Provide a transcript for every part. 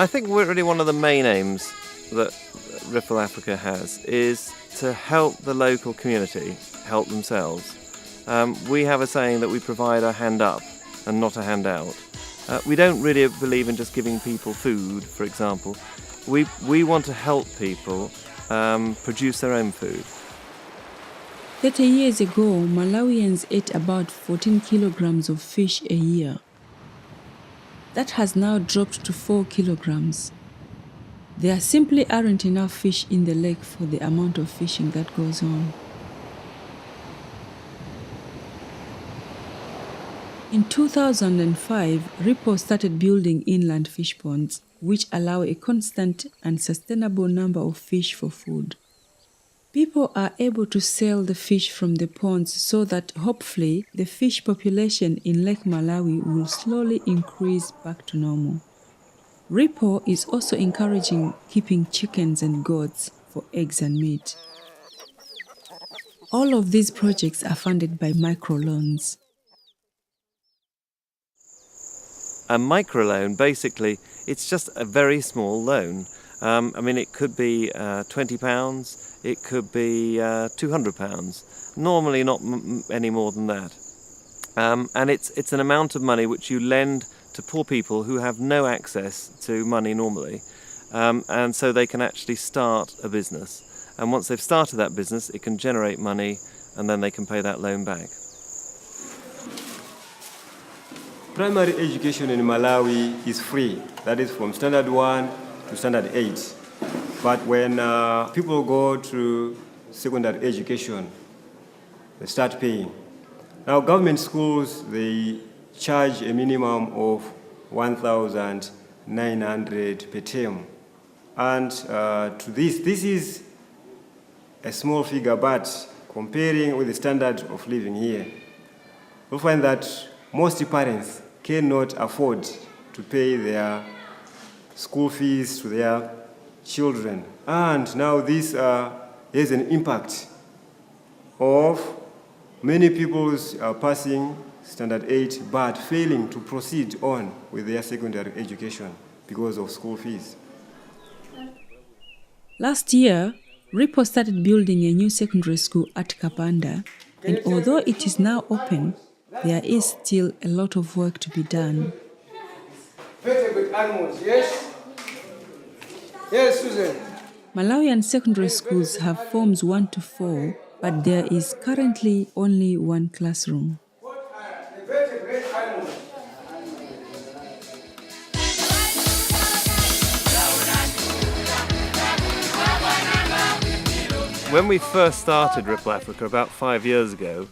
I think really one of the main aims that Ripple Africa has is to help the local community help themselves. We have a saying that we provide a hand up and not a hand out. We don't really believe in just giving people food, for example. We want to help people produce their own food. 30 years ago, Malawians ate about 14 kilograms of fish a year. That has now dropped to 4 kilograms. There simply aren't enough fish in the lake for the amount of fishing that goes on. In 2005, Ripple started building inland fish ponds, which allow a constant and sustainable number of fish for food. People are able to sell the fish from the ponds so that hopefully the fish population in Lake Malawi will slowly increase back to normal. Ripple is also encouraging keeping chickens and goats for eggs and meat. All of these projects are funded by microloans. A microloan, basically, it's just a very small loan. It could be £20, it could be £200. Normally not any more than that. And it's an amount of money which you lend to poor people who have no access to money normally. And so they can actually start a business. And once they've started that business, it can generate money and then they can pay that loan back. Primary education in Malawi is free. That is from standard 1 to standard 8. But when people go to secondary education, they start paying. Now, government schools, they charge a minimum of 1,900 per term. And to this is a small figure, but comparing with the standard of living here, we'll find that most parents cannot afford to pay their school fees to their children. And now this has an impact of many people passing standard 8 but failing to proceed on with their secondary education because of school fees. Last year, Ripple started building a new secondary school at Kapanda, and although it is now open, there is still a lot of work to be done. Vertebrate animals, yes? Yes, Susan. Malawian secondary schools have forms 1 to 4, but there is currently only one classroom. The vertebrate animals. When we first started Ripple Africa about 5 years ago,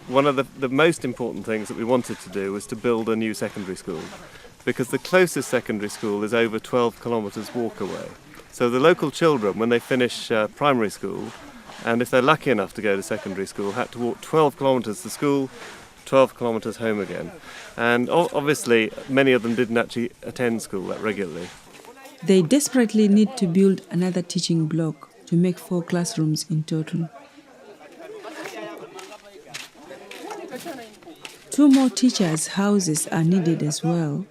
one of the most important things that we wanted to do was to build a new secondary school, because the closest secondary school is over 12 kilometres walk away. So the local children, when they finish primary school, and if they're lucky enough to go to secondary school, had to walk 12 kilometres to school, 12 kilometres home again. And obviously, many of them didn't actually attend school that regularly. They desperately need to build another teaching block to make 4 classrooms in total. 2 more teachers' houses are needed as well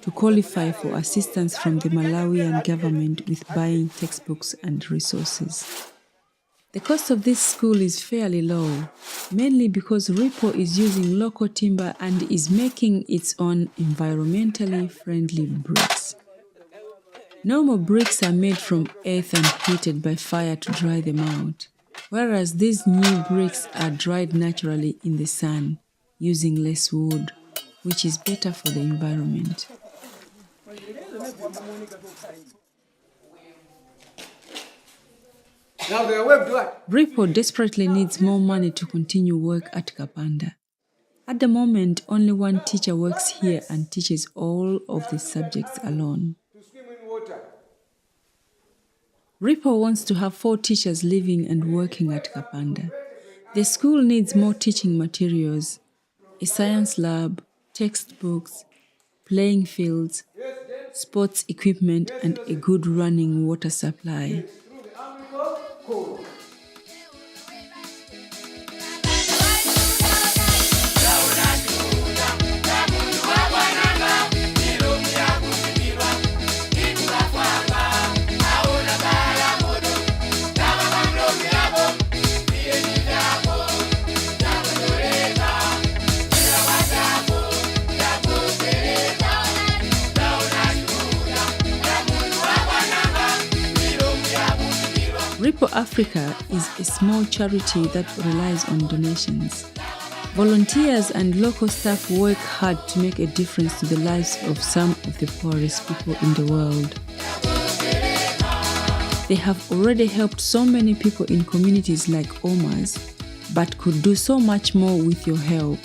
to qualify for assistance from the Malawian government with buying textbooks and resources. The cost of this school is fairly low, mainly because Ripple is using local timber and is making its own environmentally friendly bricks. Normal bricks are made from earth and heated by fire to dry them out, whereas these new bricks are dried naturally in the sun, using less wood, which is better for the environment. Ripple desperately needs more money to continue work at Kapanda. At the moment, only one teacher works here and teaches all of the subjects alone. Ripple wants to have 4 teachers living and working at Kapanda. The school needs more teaching materials, a science lab, textbooks, playing fields, sports equipment, and a good running water supply. Africa is a small charity that relies on donations. Volunteers and local staff work hard to make a difference to the lives of some of the poorest people in the world. They have already helped so many people in communities like Oma's, but could do so much more with your help.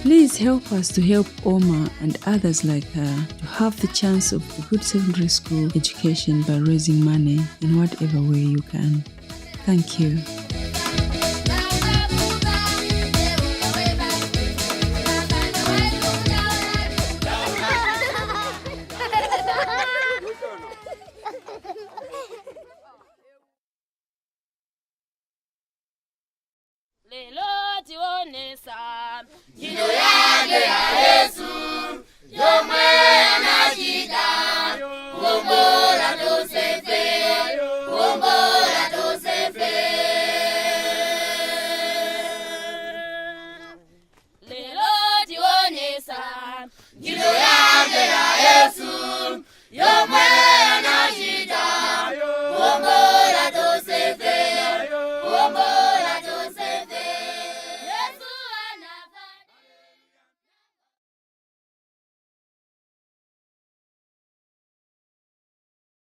Please help us to help Oma and others like her to have the chance of a good secondary school education by raising money in whatever way you can. Thank you. Lelo tionesa jino yake ya Yesu yomwe anachita